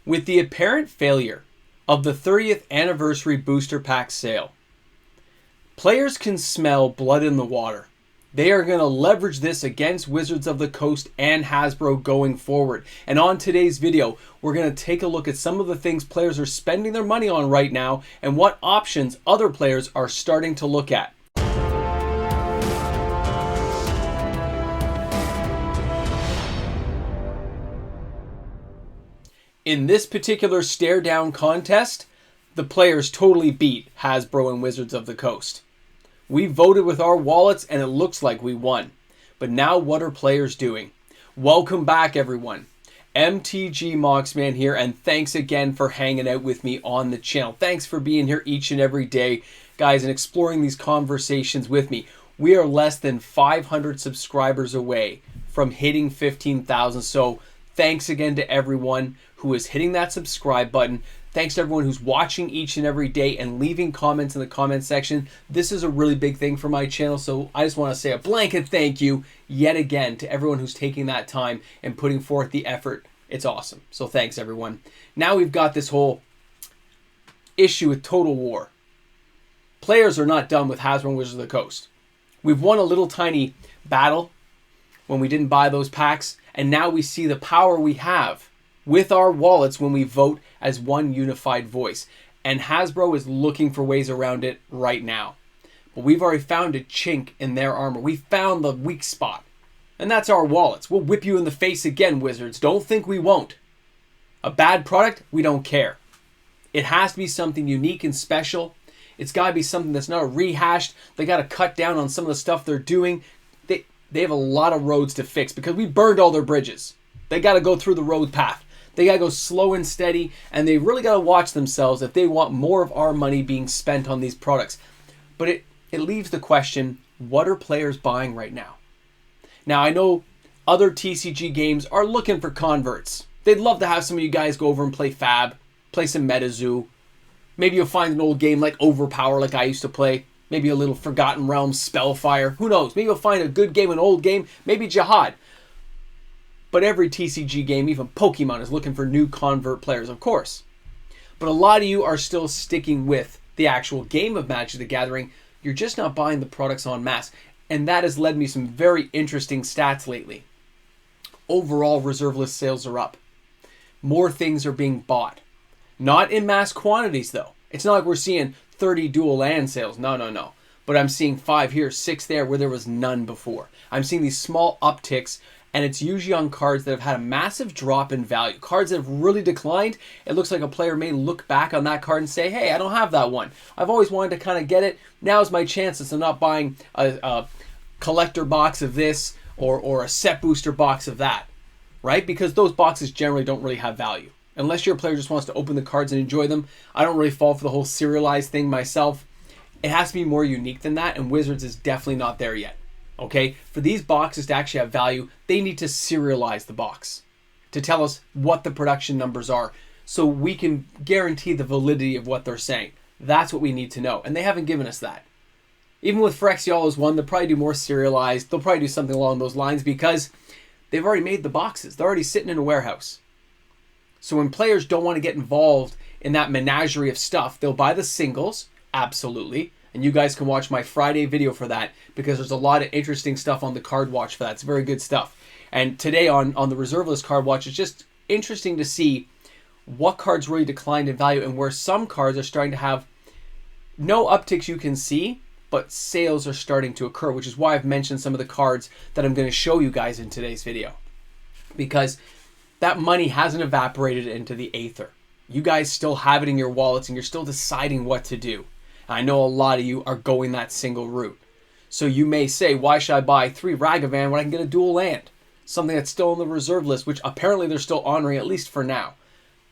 With the apparent failure of the 30th anniversary booster pack sale, players can smell blood in the water. They are going to leverage this against Wizards of the Coast and Hasbro going forward. And on today's video, we're going to take a look at some of the things players are spending their money on right now and what options other players are starting to look at. In this particular stare down contest, the players totally beat Hasbro and Wizards of the Coast. We voted with our wallets and it looks like we won. But now what are players doing? Welcome back everyone. MTG Moxman here, and thanks again for hanging out with me on the channel. Thanks for being here each and every day, guys, and exploring these conversations with me. We are less than 500 subscribers away from hitting 15,000, so thanks again to everyone who is hitting that subscribe button. Thanks to everyone who's watching each and every day and leaving comments in the comment section. This is a really big thing for my channel, so I just want to say a blanket thank you yet again to everyone who's taking that time and putting forth the effort. It's awesome. So thanks everyone. Now we've got this whole issue with Total War. Players are not done with Hasbro and Wizards of the Coast. We've won a little tiny battle when we didn't buy those packs, and now we see the power we have with our wallets when we vote as one unified voice. And Hasbro is looking for ways around it right now. But we've already found a chink in their armor. We found the weak spot. And that's our wallets. We'll whip you in the face again, Wizards. Don't think we won't. A bad product? We don't care. It has to be something unique and special. It's got to be something that's not rehashed. They got to cut down on some of the stuff they're doing. They have a lot of roads to fix because we burned all their bridges. They got to go through the road path. They got to go slow and steady, and they really got to watch themselves if they want more of our money being spent on these products. But it leaves the question, what are players buying right now? Now, I know other TCG games are looking for converts. They'd love to have some of you guys go over and play Fab, play some MetaZoo. Maybe you'll find an old game like Overpower like I used to play. Maybe a little Forgotten Realms Spellfire. Who knows? Maybe you'll find a good game, an old game. Maybe Jihad. But every TCG game, even Pokemon, is looking for new convert players, of course. But a lot of you are still sticking with the actual game of Magic the Gathering. You're just not buying the products en masse. And that has led me some very interesting stats lately. Overall, reserve list sales are up. More things are being bought. Not in mass quantities, though. It's not like we're seeing 30 dual land sales. No. But I'm seeing 5 here, 6 there, where there was none before. I'm seeing these small upticks, and it's usually on cards that have had a massive drop in value. Cards that have really declined. It looks like a player may look back on that card and say, hey, I don't have that one. I've always wanted to kind of get it. Now's my chance since I'm not buying a collector box of this or a set booster box of that, right? Because those boxes generally don't really have value. Unless your player just wants to open the cards and enjoy them. I don't really fall for the whole serialized thing myself. It has to be more unique than that, and Wizards is definitely not there yet. Okay, for these boxes to actually have value, they need to serialize the box to tell us what the production numbers are so we can guarantee the validity of what they're saying. That's what we need to know, and they haven't given us that. Even with Phyrexia's one, they'll probably do more serialized. They'll probably do something along those lines because they've already made the boxes. They're already sitting in a warehouse. So when players don't want to get involved in that menagerie of stuff, they'll buy the singles, absolutely. And you guys can watch my Friday video for that because there's a lot of interesting stuff on the card watch for that. It's very good stuff. And today on the reserve list card watch, it's just interesting to see what cards really declined in value and where some cards are starting to have no upticks you can see, but sales are starting to occur, which is why I've mentioned some of the cards that I'm going to show you guys in today's video. Because that money hasn't evaporated into the aether. You guys still have it in your wallets and you're still deciding what to do. I know a lot of you are going that single route. So you may say, why should I buy 3 Ragavan when I can get a dual land? Something that's still on the reserve list, which apparently they're still honoring, at least for now.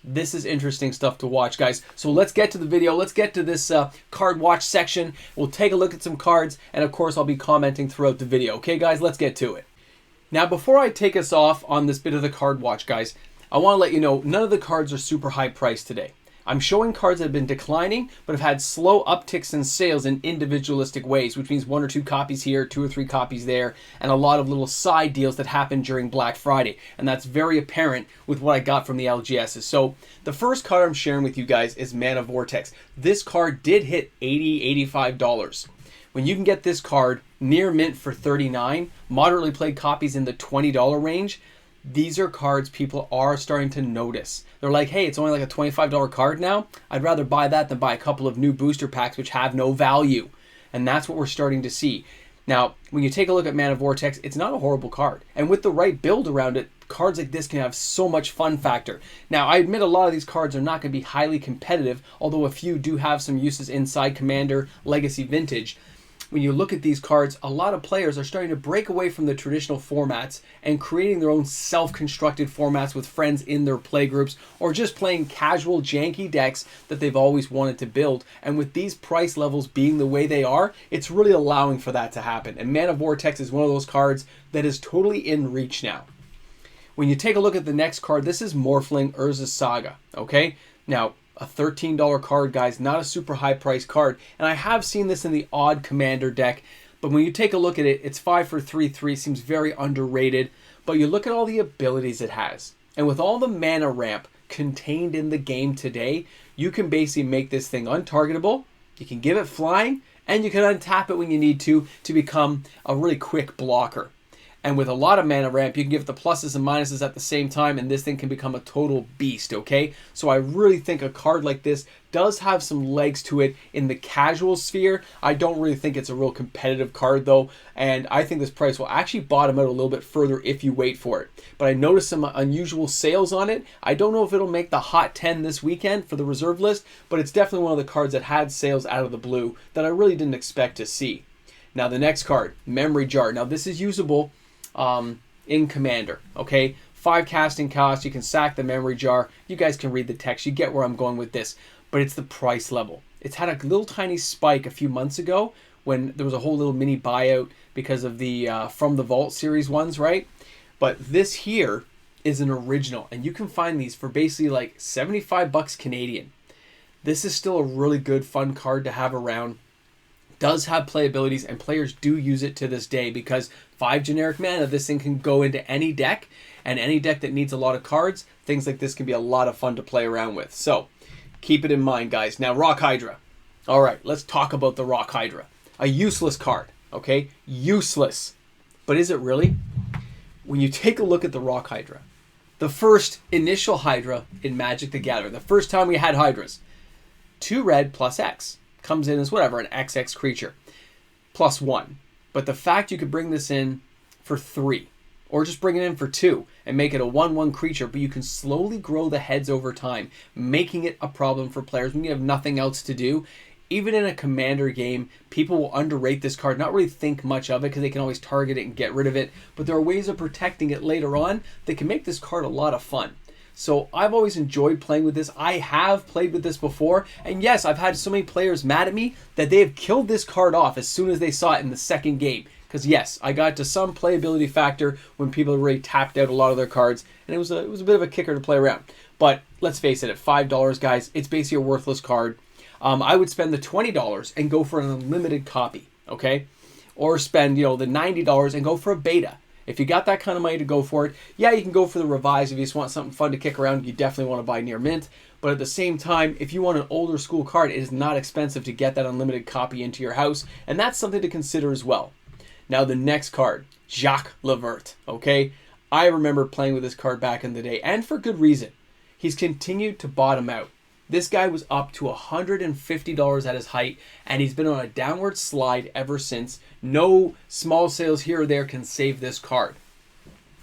This is interesting stuff to watch, guys. So let's get to the video. Let's get to this card watch section. We'll take a look at some cards, and of course I'll be commenting throughout the video. Okay, guys, let's get to it. Now, before I take us off on this bit of the card watch, guys, I want to let you know none of the cards are super high priced today. I'm showing cards that have been declining, but have had slow upticks in sales in individualistic ways, which means 1 or 2 copies here, 2 or 3 copies there, and a lot of little side deals that happen during Black Friday. And that's very apparent with what I got from the LGSs. So the first card I'm sharing with you guys is Mana Vortex. This card did hit $80, $85. When you can get this card near mint for $39, moderately played copies in the $20 range, these are cards people are starting to notice. They're like, hey, it's only like a $25 card now. I'd rather buy that than buy a couple of new booster packs which have no value. And that's what we're starting to see. Now, when you take a look at Mana Vortex, it's not a horrible card. And with the right build around it, cards like this can have so much fun factor. Now, I admit a lot of these cards are not going to be highly competitive, although a few do have some uses inside Commander, Legacy, Vintage. When you look at these cards, a lot of players are starting to break away from the traditional formats and creating their own self-constructed formats with friends in their playgroups, or just playing casual janky decks that they've always wanted to build. And with these price levels being the way they are, it's really allowing for that to happen. And Mana Vortex is one of those cards that is totally in reach now. When you take a look at the next card, this is Morphling Urza Saga, okay? Now, a $13 card, guys, not a super high price card. And I have seen this in the odd Commander deck, but when you take a look at it, it's 5 for 3/3, seems very underrated. But you look at all the abilities it has, and with all the mana ramp contained in the game today, you can basically make this thing untargetable, you can give it flying, and you can untap it when you need to become a really quick blocker. And with a lot of mana ramp, you can give it the pluses and minuses at the same time, and this thing can become a total beast, okay? So I really think a card like this does have some legs to it in the casual sphere. I don't really think it's a real competitive card, though, and I think this price will actually bottom out a little bit further if you wait for it. But I noticed some unusual sales on it. I don't know if it'll make the Hot 10 this weekend for the reserve list, but it's definitely one of the cards that had sales out of the blue that I really didn't expect to see. Now, the next card, Memory Jar. Now, this is usable in Commander, okay? 5 casting cost, you can sack the Memory Jar. You guys can read the text, you get where I'm going with this, but it's the price level. It's had a little tiny spike a few months ago when there was a whole little mini buyout because of the From the Vault series ones, right? But this here is an original, and you can find these for basically like 75 bucks Canadian. This is still a really good, fun card to have around. Does have playabilities, and players do use it to this day because 5 generic mana, this thing can go into any deck, and any deck that needs a lot of cards, things like this can be a lot of fun to play around with. So keep it in mind, guys. Now, Rock Hydra. All right, let's talk about the Rock Hydra. A useless card, okay? Useless. But is it really? When you take a look at the Rock Hydra, the first initial Hydra in Magic the Gathering, the first time we had Hydras, 2 red plus X. Comes in as whatever, an XX creature, +1. But the fact you could bring this in for 3, or just bring it in for 2 and make it a 1/1 creature, but you can slowly grow the heads over time, making it a problem for players when you have nothing else to do. Even in a Commander game, people will underrate this card, not really think much of it because they can always target it and get rid of it, but there are ways of protecting it later on that can make this card a lot of fun. So I've always enjoyed playing with this. I have played with this before. And yes, I've had so many players mad at me that they have killed this card off as soon as they saw it in the second game. Because yes, I got to some playability factor when people already tapped out a lot of their cards. And it was a bit of a kicker to play around. But let's face it, at $5, guys, it's basically a worthless card. I would spend the $20 and go for an unlimited copy, okay? Or spend, the $90 and go for a beta. If you got that kind of money to go for it, yeah, you can go for the revised if you just want something fun to kick around. You definitely want to buy near mint. But at the same time, if you want an older school card, it is not expensive to get that unlimited copy into your house. And that's something to consider as well. Now, the next card, Jacques LeVert, okay? I remember playing with this card back in the day, and for good reason. He's continued to bottom out. This guy was up to $150 at his height, and he's been on a downward slide ever since. No small sales here or there can save this card.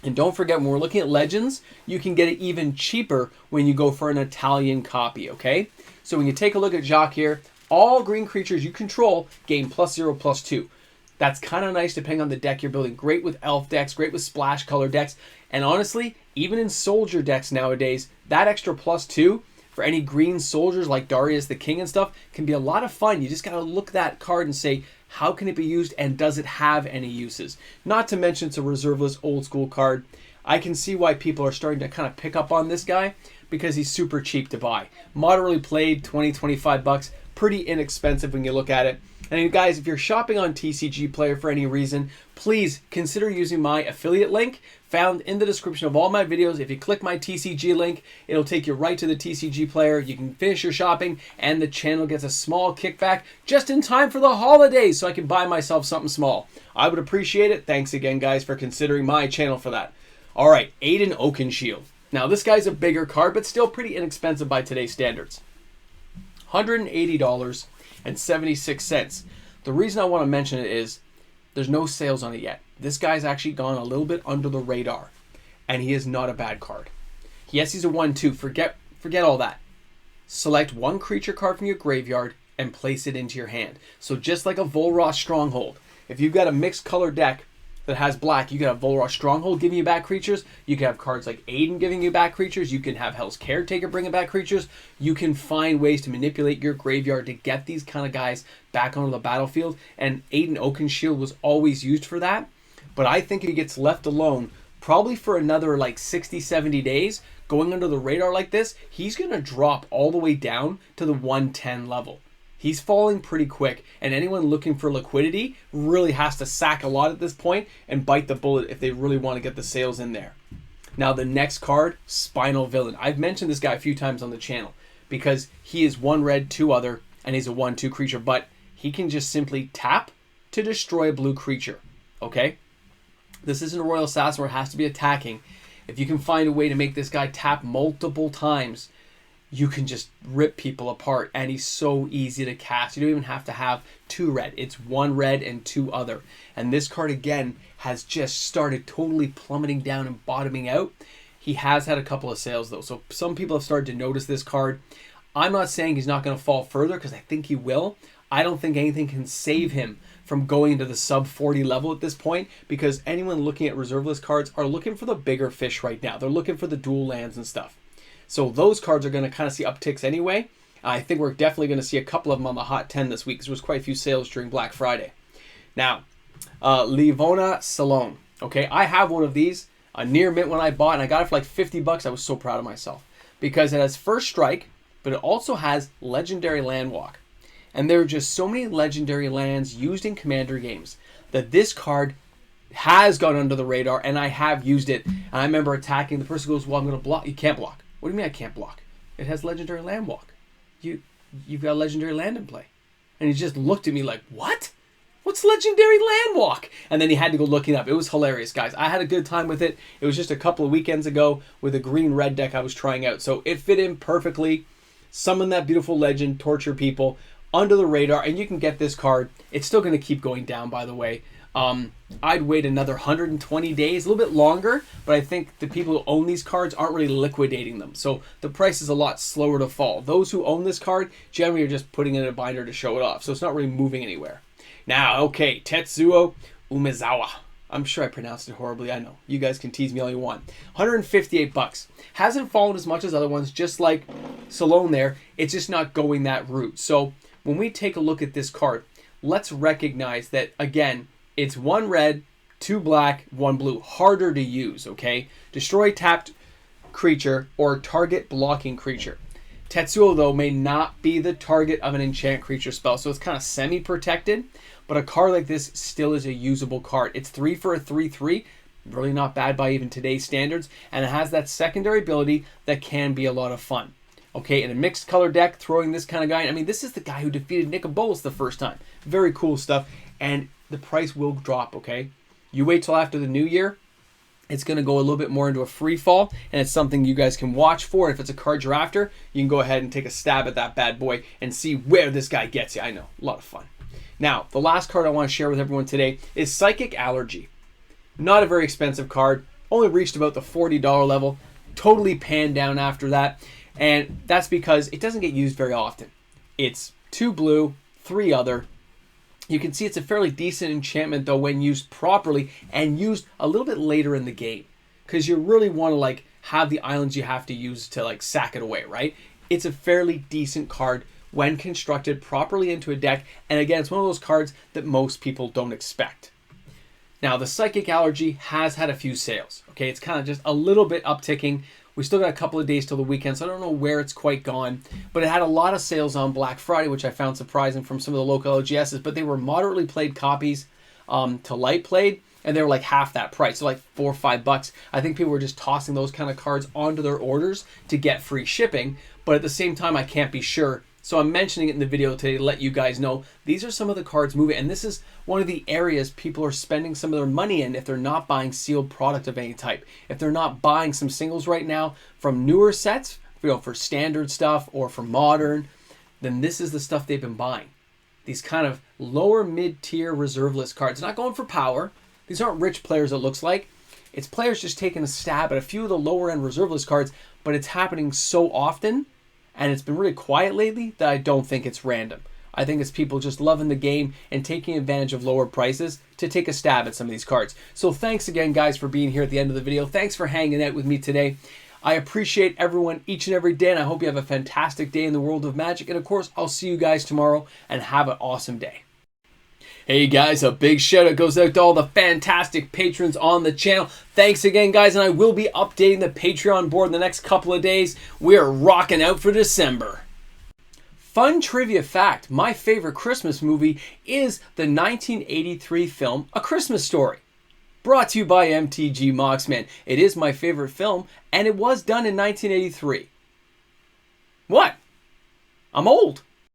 And don't forget, when we're looking at Legends, you can get it even cheaper when you go for an Italian copy, okay? So when you take a look at Jacques here, all green creatures you control gain +0/+2. That's kind of nice depending on the deck you're building. Great with elf decks, great with splash color decks. And honestly, even in soldier decks nowadays, that extra +2 for any green soldiers like Darius the King and stuff can be a lot of fun. You just got to look at that card and say, how can it be used and does it have any uses? Not to mention it's a reserve list old school card. I can see why people are starting to kind of pick up on this guy because he's super cheap to buy. Moderately played, 20, 25 bucks. Pretty inexpensive when you look at it. And guys, if you're shopping on TCG Player for any reason, please consider using my affiliate link found in the description of all my videos. If you click my TCG link, it'll take you right to the TCG Player. You can finish your shopping and the channel gets a small kickback just in time for the holidays so I can buy myself something small. I would appreciate it. Thanks again, guys, for considering my channel for that. All right, Aiden Oakenshield. Now, this guy's a bigger card, but still pretty inexpensive by today's standards. $180.76. The reason I want to mention it is there's no sales on it yet. This guy's actually gone a little bit under the radar, and he is not a bad card. Yes, he's a 1/2. Forget all that. Select one creature card from your graveyard and place it into your hand. So just like a Volroth Stronghold, if you've got a mixed color deck that has black, you can have Volroth Stronghold giving you back creatures. You can have cards like Aiden giving you back creatures. You can have Hell's Caretaker bringing back creatures. You can find ways to manipulate your graveyard to get these kind of guys back onto the battlefield. And Aiden Oakenshield was always used for that. But I think if he gets left alone, probably for another like 60, 70 days, going under the radar like this, he's going to drop all the way down to the 110 level. He's falling pretty quick, and anyone looking for liquidity really has to sack a lot at this point and bite the bullet if they really want to get the sales in there. Now, the next card, Spinal Villain. I've mentioned this guy a few times on the channel because he is 1 red, 2 other, and he's a 1/2 creature, but he can just simply tap to destroy a blue creature, okay? This isn't a Royal Assassin where it has to be attacking. If you can find a way to make this guy tap multiple times, you can just rip people apart, and he's so easy to cast. You don't even have to have 2 red. It's 1 red and 2 other. And this card, again, has just started totally plummeting down and bottoming out. He has had a couple of sales, though, so some people have started to notice this card. I'm not saying he's not going to fall further, because I think he will. I don't think anything can save him from going into the sub 40 level at this point, because anyone looking at reserve list cards are looking for the bigger fish right now. They're looking for the dual lands and stuff. So those cards are going to kind of see upticks anyway. I think we're definitely going to see a couple of them on the Hot 10 this week, because there was quite a few sales during Black Friday. Now, Livonia Salon. Okay, I have one of these, a near mint when I bought, and I got it for like 50 bucks. I was so proud of myself, because it has first strike, but it also has legendary land walk. And there are just so many legendary lands used in Commander games that this card has gone under the radar, and I have used it. And I remember attacking. The person goes, well, I'm going to block. You can't block. What do you mean I can't block? It has legendary land walk. You've got legendary land in play. And he just looked at me like, what? What's legendary land walk? And then he had to go look it up. It was hilarious, guys. I had a good time with it. It was just a couple of weekends ago with a green-red deck I was trying out. So it fit in perfectly. Summon that beautiful legend, torture people, under the radar, and you can get this card. It's still going to keep going down, by the way. I'd wait another 120 days, a little bit longer, but I think the people who own these cards aren't really liquidating them. So the price is a lot slower to fall. Those who own this card generally are just putting it in a binder to show it off. So it's not really moving anywhere. Now, okay, Tetsuo Umezawa. I'm sure I pronounced it horribly. I know. You guys can tease me all you want. 158 bucks. Hasn't fallen as much as other ones, just like Salon there. It's just not going that route. So when we take a look at this card, let's recognize that, again, it's 1 red, 2 black, 1 blue. Harder to use, okay? Destroy tapped creature or target blocking creature. Tetsuo, though, may not be the target of an enchant creature spell, so it's kind of semi-protected. But a card like this still is a usable card. It's 3 for a 3/3. Really not bad by even today's standards. And it has that secondary ability that can be a lot of fun. Okay, in a mixed color deck, throwing this kind of guy. I mean, this is the guy who defeated Nick Bolas the first time. Very cool stuff. And the price will drop, okay? You wait till after the new year. It's going to go a little bit more into a free fall, and it's something you guys can watch for. If it's a card you're after, you can go ahead and take a stab at that bad boy and see where this guy gets you. I know, a lot of fun. Now, the last card I want to share with everyone today is Psychic Allergy. Not a very expensive card. Only reached about the $40 level. Totally panned down after that. And that's because it doesn't get used very often. It's 2 blue, 3 other. You can see it's a fairly decent enchantment, though, when used properly and used a little bit later in the game. Because you really want to, like, have the islands you have to use to, like, sack it away, right? It's a fairly decent card when constructed properly into a deck. And again, it's one of those cards that most people don't expect. Now, the Psychic Allergy has had a few sales. Okay, it's kind of just a little bit upticking. We still got a couple of days till the weekend, so I don't know where it's quite gone. But it had a lot of sales on Black Friday, which I found surprising from some of the local LGSs. But they were moderately played copies to light played, and they were like half that price, so like $4 or $5. I think people were just tossing those kind of cards onto their orders to get free shipping. But at the same time, I can't be sure. So I'm mentioning it in the video today to let you guys know these are some of the cards moving. And this is one of the areas people are spending some of their money in if they're not buying sealed product of any type. If they're not buying some singles right now from newer sets, for standard stuff or for modern, then this is the stuff they've been buying. These kind of lower mid-tier reserve list cards. Not going for power. These aren't rich players, it looks like. It's players just taking a stab at a few of the lower end reserve list cards, but it's happening so often. And it's been really quiet lately that I don't think it's random. I think it's people just loving the game and taking advantage of lower prices to take a stab at some of these cards. So thanks again, guys, for being here at the end of the video. Thanks for hanging out with me today. I appreciate everyone each and every day, and I hope you have a fantastic day in the world of Magic. And of course, I'll see you guys tomorrow, and have an awesome day. Hey guys, a big shout out goes out to all the fantastic patrons on the channel. Thanks again, guys, and I will be updating the Patreon board in the next couple of days. We are rocking out for December. Fun trivia fact, my favorite Christmas movie is the 1983 film A Christmas Story. Brought to you by MTG Moxman. It is my favorite film, and it was done in 1983. What? I'm old.